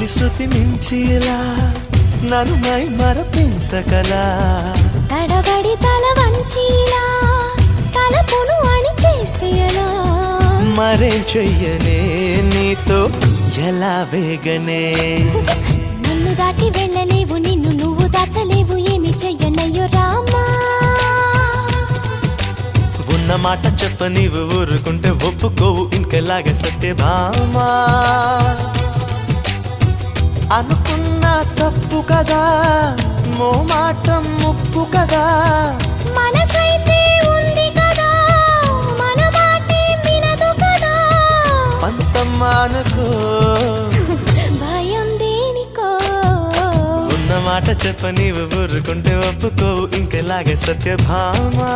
శృతి శృతి మించిలా నన్ను మై మరపించకలా తడబడి తల వంచిలా తలపును అణి చేస్తే ఎలా మరేం చెయ్యనే నీతో ఎలా వేగనే నన్ను దాటి వెళ్ళలేవు నిన్ను నువ్వు దాచలేవు ఏమి చెయ్యనయ్యో రామా ఉన్న మాట చెప్ప నీవు ఊరుకుంటే ఒప్పుకోవు ఇంకెలాగే సత్యభామా అనుకున్నా తప్పు కదా మో మాట ముప్పు కదా మనసైతే ఉంది కదా మన మాటే వినదు కదా పంతమ్మానుకో భయం దేనికో ఉన్న మాట చెప్ప నీవు ఊరుకుంటే ఒప్పుకోవు ఇంకెలాగే సత్యభామా